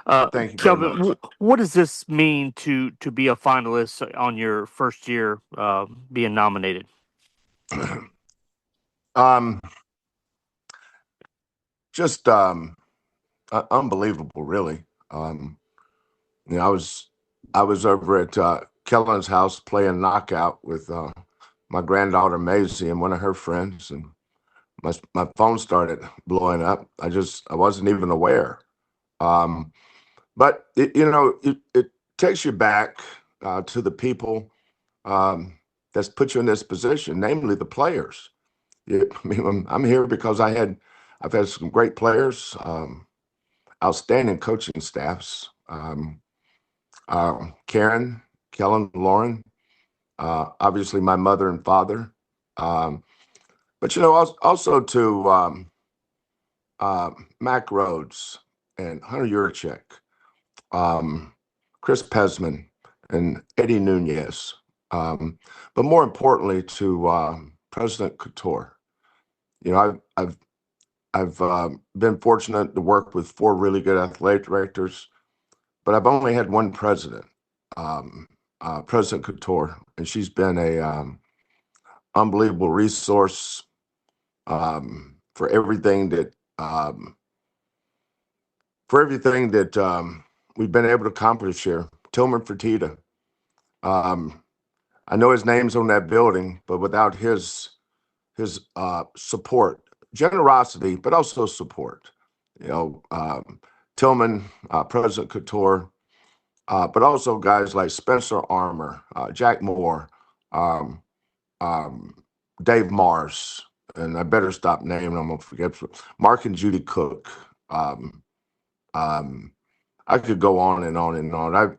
Thank you very Kelvin, much. what does this mean to be a finalist on your first year being nominated? um, just unbelievable, really. You know, I was over at Kellen's house playing knockout with my granddaughter Maisie and one of her friends, and my phone started blowing up. I wasn't even aware. Um, but it takes you back to the people that's put you in this position, namely the players. I mean, I'm here because I've had some great players, outstanding coaching staffs. Karen, Kellen, Lauren, obviously my mother and father. Um, but also to Mac Rhodes and Hunter Yurchek, um, Chris Pesman, and Eddie Nunez. But more importantly, to President Couture. You know, I've been fortunate to work with four really good athletic directors, but I've only had one president, um, President Couture, and she's been a unbelievable resource for everything that we've been able to accomplish here. Tillman Fertitta. Um, I know his name's on that building, but without his support, generosity, but also support, you know, Tillman, President Couture, but also guys like Spencer Armour, Jack Moore, um, um, Dave Mars, and I better stop naming them. I'm gonna forget Mark and Judy Cook. Um, um, I could go on and on and on.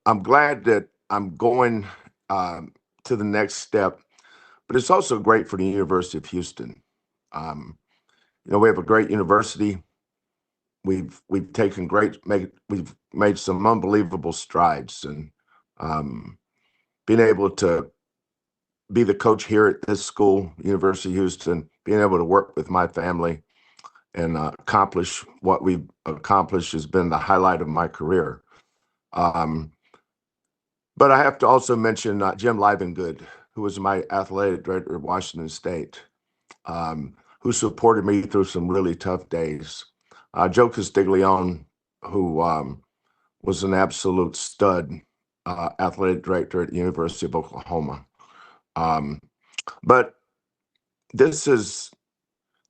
I'm glad that I'm going to the next step, but it's also great for the University of Houston. Um, we have a great university. We've taken we've made some unbelievable strides, and um, being able to be the coach here at this school, University of Houston, being able to work with my family and accomplish what we've accomplished has been the highlight of my career. Um, but I have to also mention Jim Livengood, who was my athletic director at Washington State, who supported me through some really tough days. Joe Castiglione, who was an absolute stud athletic director at the University of Oklahoma. Um, but this is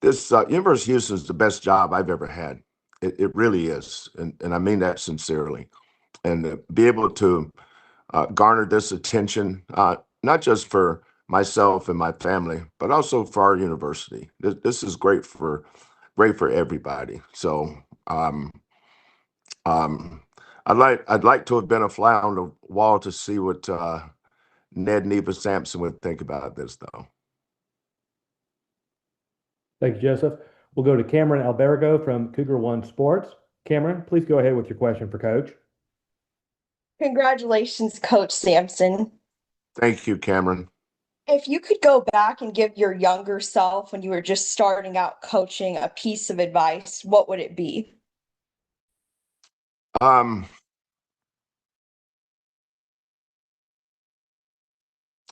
this University of Houston is the best job I've ever had. It really is, and I mean that sincerely. And to be able to garner this attention, not just for myself and my family, but also for our university. This is great for everybody. So um, I'd like to have been a fly on the wall to see what Ned Neva Sampson would think about this, though. Thank you, Joseph. We'll go to Cameron Albergo from Cougar One Sports. Cameron, please go ahead with your question for Coach. Congratulations, Coach Sampson. Thank you, Cameron. If you could go back and give your younger self when you were just starting out coaching a piece of advice, what would it be? Um,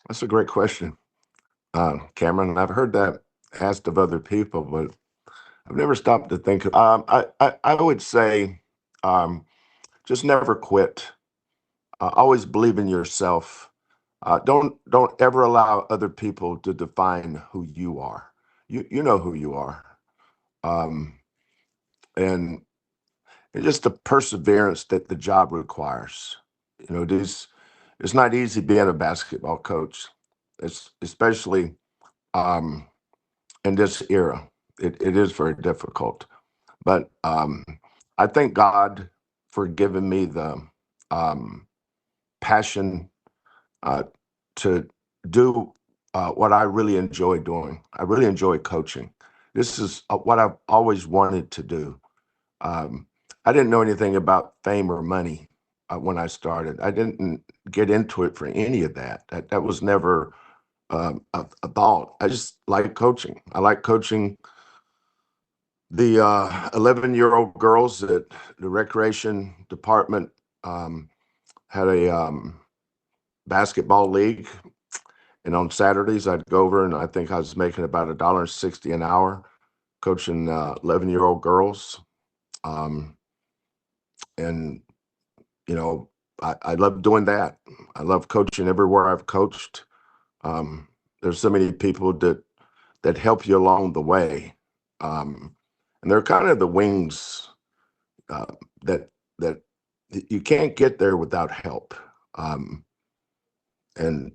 that's a great question, Cameron. I've heard that asked of other people, but I've never stopped to think. I would say, just never quit. Always believe in yourself. Don't ever allow other people to define who you are. You know who you are, um, and, and just the perseverance that the job requires. This it's not easy being a basketball coach. It's especially um, in this era. It is very difficult. But I thank God for giving me the um, passion uh, to do what I really enjoy doing. I really enjoy coaching. This is what I've always wanted to do. Um, I didn't know anything about fame or money when I started. I didn't get into it for any of that. That was never a thought. I just like coaching. I like coaching The 11-year-old girls at the recreation department had a basketball league, and on Saturdays I'd go over, and I think I was making about $1.60 an hour coaching 11-year-old girls. And I love doing that. I love coaching everywhere I've coached. There's so many people that help you along the way, and they're kind of the wings uh, that that you can't get there without help. Um, and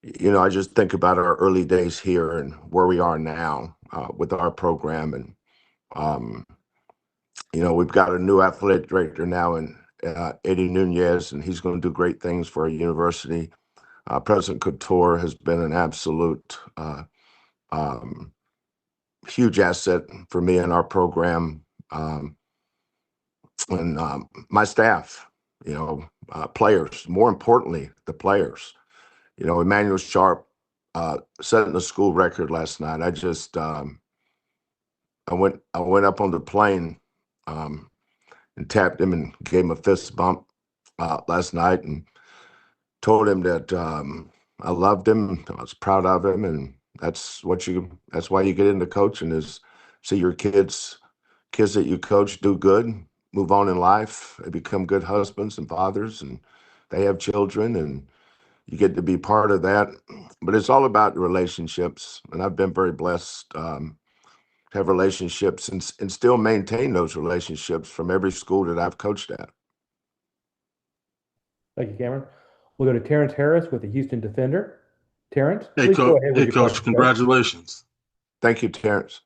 I just think about our early days here and where we are now with our program, and um, we've got a new athletic director now in Eddie Nunez, and he's going to do great things for our university. President Couture has been an absolute um, huge asset for me and our program, and my staff, players, more importantly, the players. Emmanuel Sharp setting the school record last night. I went up on the plane and tapped him and gave him a fist bump last night, and told him that I loved him. I was proud of him, and that's why you get into coaching, is see your kids that you coach do good, move on in life, they become good husbands and fathers, and they have children, and you get to be part of that. But it's all about the relationships, and I've been very blessed to have relationships and still maintain those relationships from every school that I've coached at. Thank you, Cameron. We'll go to Terrence Harris with the Houston Defender. Terrence, Hey, please go ahead with Hey, your Coach. question, sir. Congratulations. Thank you, Terrence.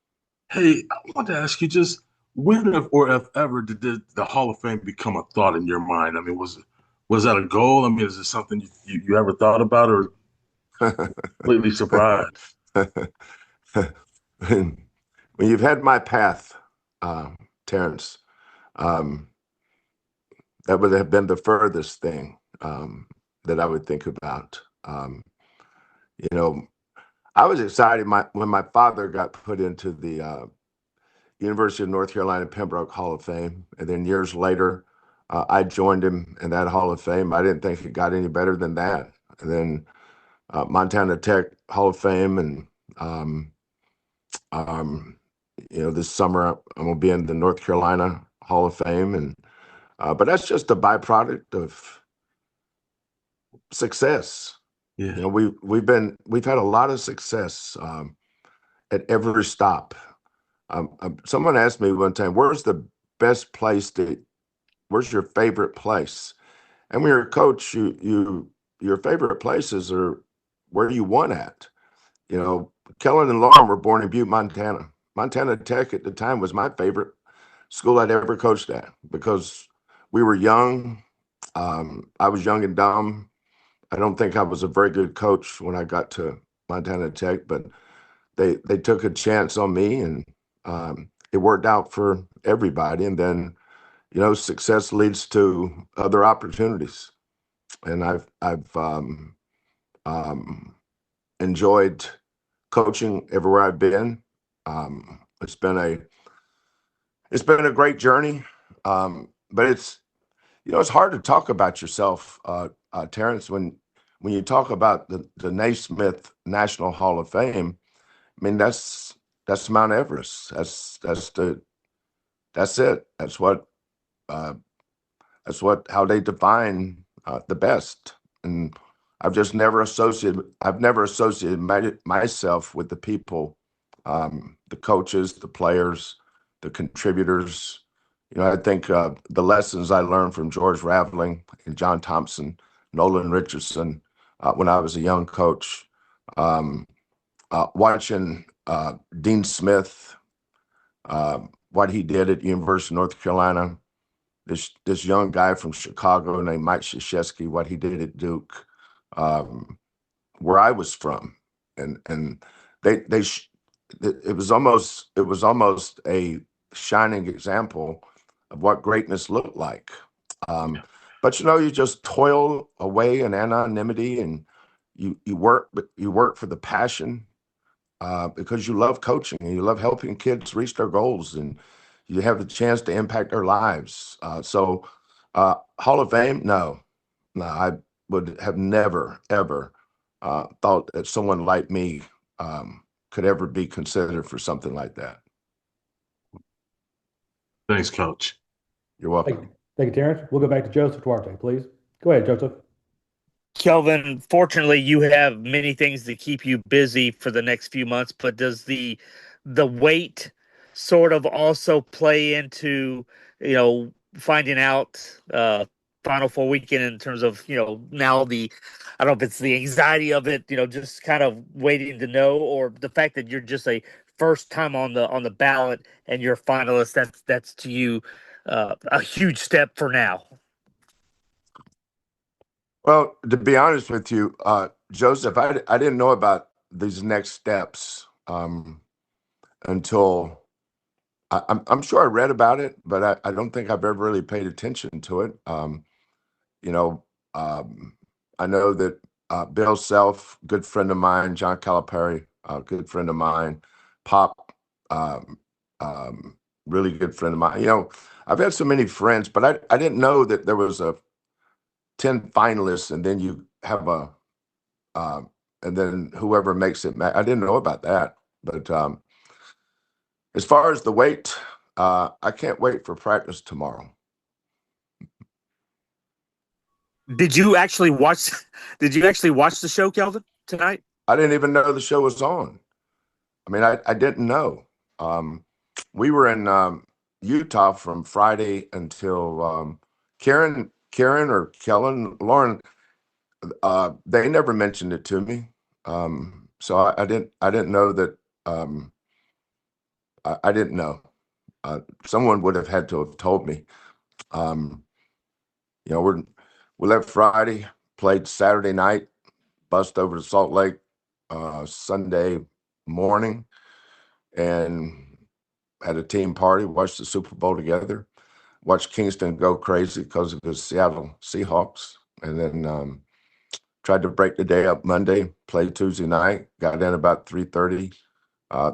Hey, I want to ask you, just when if ever did the Hall of Fame become a thought in your mind? I mean, was that a goal? I mean, is it something you ever thought about, or completely surprised? When you've had my path, Terrence, um, that would have been the furthest thing that I would think about. You know, I was excited when my father got put into the University of North Carolina Pembroke Hall of Fame, and then years later, I joined him in that Hall of Fame. I didn't think it got any better than that. And then Montana Tech Hall of Fame, and um, this summer I'm going to be in the North Carolina Hall of Fame, and but that's just a byproduct of success. Yeah. We've had a lot of success at every stop. Someone asked me one time, "Where's your favorite place?" And when you're a coach, your favorite places are where you won at. Kellen and Lauren were born in Butte, Montana. Montana Tech at the time was my favorite school I'd ever coached at, because we were young. I was young and dumb. I don't think I was a very good coach when I got to Montana Tech, but they took a chance on me, and it worked out for everybody. And then, success leads to other opportunities, and I've enjoyed coaching everywhere I've been. It's been a great journey, but it's hard to talk about yourself, Terrence, when you talk about the Naismith National Hall of Fame. I mean, that's Mount Everest. That's it. Uh, how they define the best. And I've never associated myself with the people, the coaches, the players, the contributors. I think the lessons I learned from George Raveling and John Thompson, Nolan Richardson, when I was a young coach, watching Dean Smith, what he did at University of North Carolina, this young guy from Chicago named Mike Krzyzewski, what he did at Duke, where I was from, and they it was almost a shining example of what greatness looked like. But you just toil away in anonymity, and you work, but you work for the passion because you love coaching and you love helping kids reach their goals and you have the chance to impact their lives. Hall of Fame, no, I would have never, ever thought that someone like me could ever be considered for something like that. Thanks, Coach. You're welcome. Thank you, Terrence. We'll go back to Joseph Duarte, please. Go ahead, Joseph. Kelvin, fortunately, you have many things to keep you busy for the next few months, but does the weight sort of also play into, finding out Final Four weekend in terms of, now I don't know if it's the anxiety of it, just kind of waiting to know, or the fact that you're just a first time on the ballot and you're a finalist, that's to you a huge step for now. Well, to be honest with you, Joseph, I didn't know about these next steps until I'm sure I read about it, but I don't think I've ever really paid attention to it. You know, I know that Bill Self, good friend of mine, John Calipari, good friend of mine, Pop, um, really good friend of mine. I've had so many friends, but I didn't know that there was a 10 finalists and then you have and then whoever makes it. I didn't know about that. But as far as the weight, I can't wait for practice tomorrow. Did you actually watch? Did you actually watch the show, Kelvin, tonight? I didn't even know the show was on. I mean, I didn't know. We were in Utah from Friday until Karen or Kellen, Lauren. They never mentioned it to me, so I didn't know that. I didn't know. Someone would have had to have told me. We left Friday, played Saturday night, bussed over to Salt Lake Sunday morning, and had a team party. Watched the Super Bowl together. Watched Kingston go crazy because of the Seattle Seahawks, and then tried to break the day up Monday. Played Tuesday night. Got in about 3:30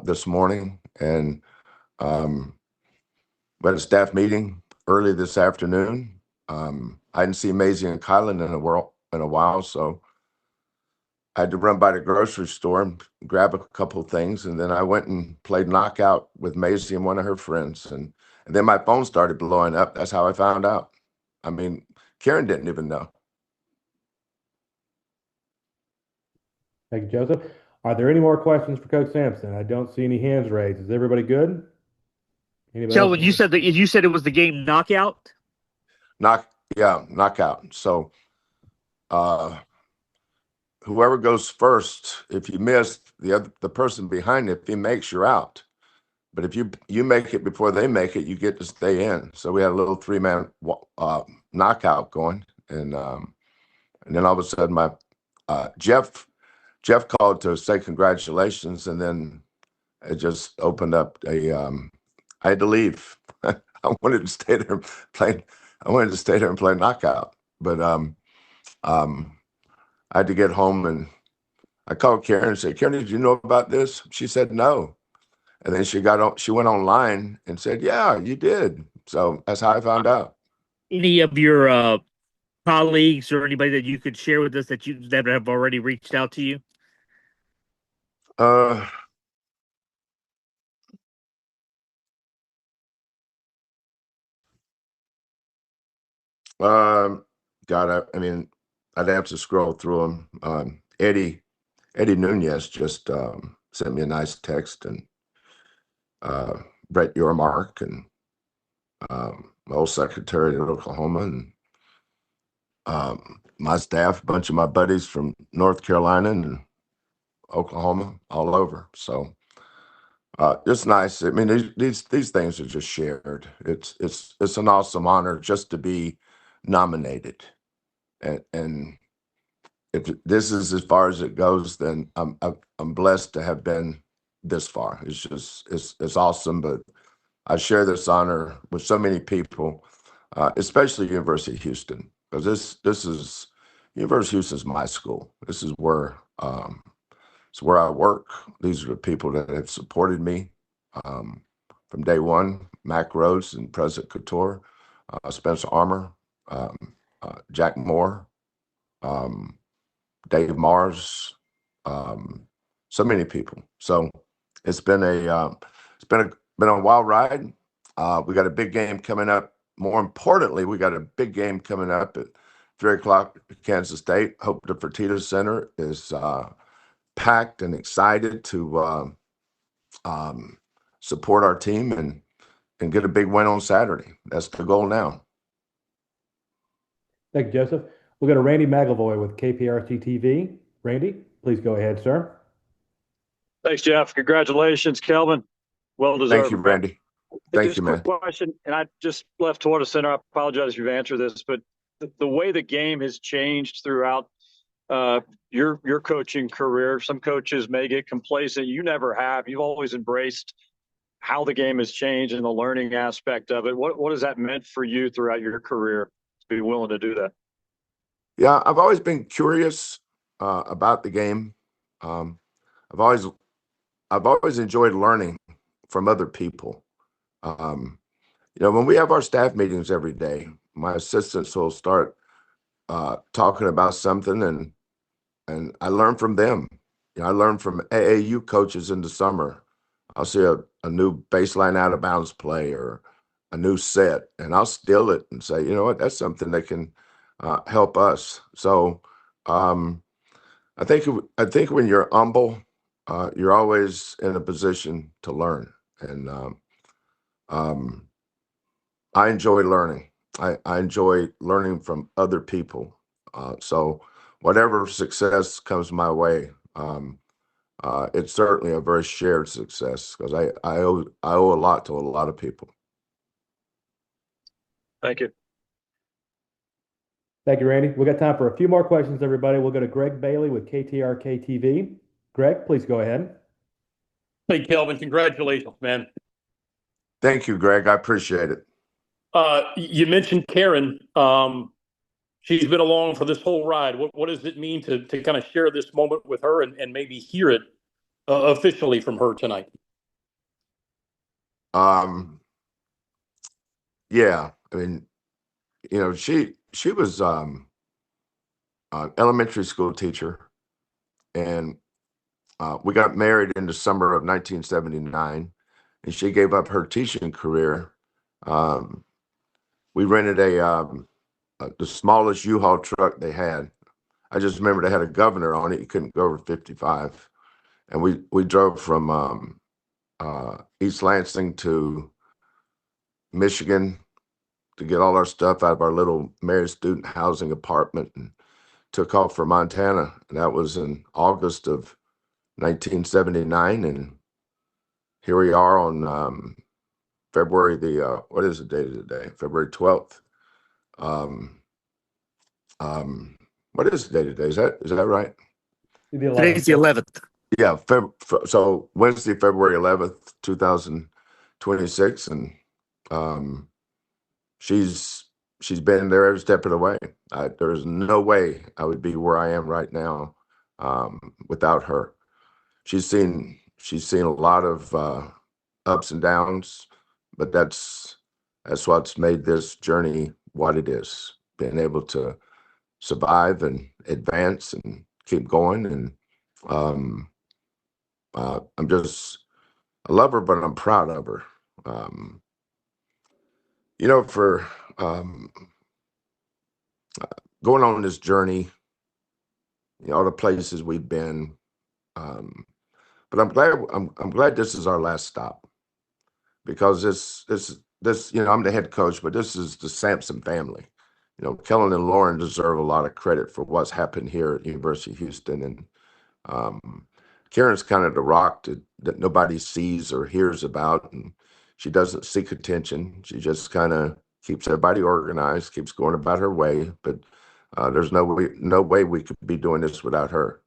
this morning, and we had a staff meeting early this afternoon. I didn't see Maisie and Kylan in a while, so I had to run by the grocery store and grab a couple of things, and then I went and played knockout with Maisie and one of her friends, and then my phone started blowing up. That's how I found out. I mean, Karen didn't even know. Thank you, Joseph. Are there any more questions for Coach Sampson? I don't see any hands raised. Is everybody good? Anybody Kelvin, else? you said it was the game knockout. Knockout. So whoever goes first, if you miss the person behind it, if he makes, you're out. But if you make it before they make it, you get to stay in. So we had a little 3-man knockout going, and then all of a sudden my Jeff called to say congratulations, and then it just opened up I had to leave. I wanted to stay there and play. I wanted to stay there and play knockout, but I had to get home, and I called Karen and said, "Karen, did you know about this?" She said no, and then she went online and said, "Yeah, you did." So that's how I found out. Any of your colleagues or anybody that you could share with us that have already reached out to you? Uh, God, I mean, I'd have to scroll through them. Eddie Nunez just sent me a nice text, and Brett Yormark, and my old secretary in Oklahoma, and my staff, a bunch of my buddies from North Carolina and Oklahoma, all over. So it's nice. I mean, these things are just shared. It's an awesome honor just to be nominated, and if this is as far as it goes, then I'm blessed to have been this far. It's awesome, but I share this honor with so many people, especially University of Houston, because this is University of Houston is my school. This is where It's where I work. These are the people that have supported me from day one. Mac Rhodes and President Couture, Spencer Armour, um, Jack Moore, um, Dave Mars, so many people. So it's been a wild ride. We got a big game coming up. More importantly, we got a big game coming up at 3 o'clock at Kansas State. Hope the Fertitta Center is packed and excited to support our team and get a big win on Saturday. That's the goal now. Thank you, Joseph. We'll go to Randy McElvoy with KPRC TV. Randy, please go ahead, sir. Thanks, Jeff. Congratulations, Kelvin. Well deserved. Thank you, Randy. Thank you, man. Quick question, and I just left Florida Center. I apologize if you've answered this, but the way the game has changed throughout your coaching career, some coaches may get complacent. You never have. You've always embraced how the game has changed and the learning aspect of it. What has that meant for you throughout your career to be willing to do that? Yeah, I've always been curious about the game. I've always enjoyed learning from other people. When we have our staff meetings every day, my assistants will start talking about something, and I learn from them. I learn from AAU coaches in the summer. I'll see a new baseline out of bounds play or a new set, and I'll steal it and say, you know what, that's something that can help us. So I think when you're humble, you're always in a position to learn, and I enjoy learning. I enjoy learning from other people. So whatever success comes my way, it's certainly a very shared success because I owe a lot to a lot of people. Thank you. Thank you, Randy. We've got time for a few more questions, everybody. We'll go to Greg Bailey with KTRK TV. Greg, please go ahead. Hey, Kelvin, congratulations, man. Thank you, Greg. I appreciate it. You mentioned Karen. She's been along for this whole ride. What does it mean to kind of share this moment with her and maybe hear it officially from her tonight? Yeah, I mean, she was an elementary school teacher, and we got married in the summer of 1979, and she gave up her teaching career. We rented the smallest U-Haul truck they had. I just remember they had a governor on it. You couldn't go over 55. And we drove from East Lansing to Michigan to get all our stuff out of our little married student housing apartment and took off for Montana. And that was in August of 1979. And here we are on February what is the date of the day? February 12th. What is the date of the day? Is that right? Today's the 11th. Yeah. So Wednesday, February 11th, 2026. And she's been there every step of the way. There's no way I would be where I am right now without her. She's seen a lot of ups and downs, but that's what's made this journey what it is. Being able to survive and advance and keep going, and I love her, but I'm proud of her. For going on this journey, all the places we've been, but I'm glad this is our last stop, because this I'm the head coach, but this is the Sampson family. Kellen and Lauren deserve a lot of credit for what's happened here at University of Houston, and Karen's kind of the rock that nobody sees or hears about, and she doesn't seek attention. She just kind of keeps everybody organized, keeps going about her way. But there's no way we could be doing this without her.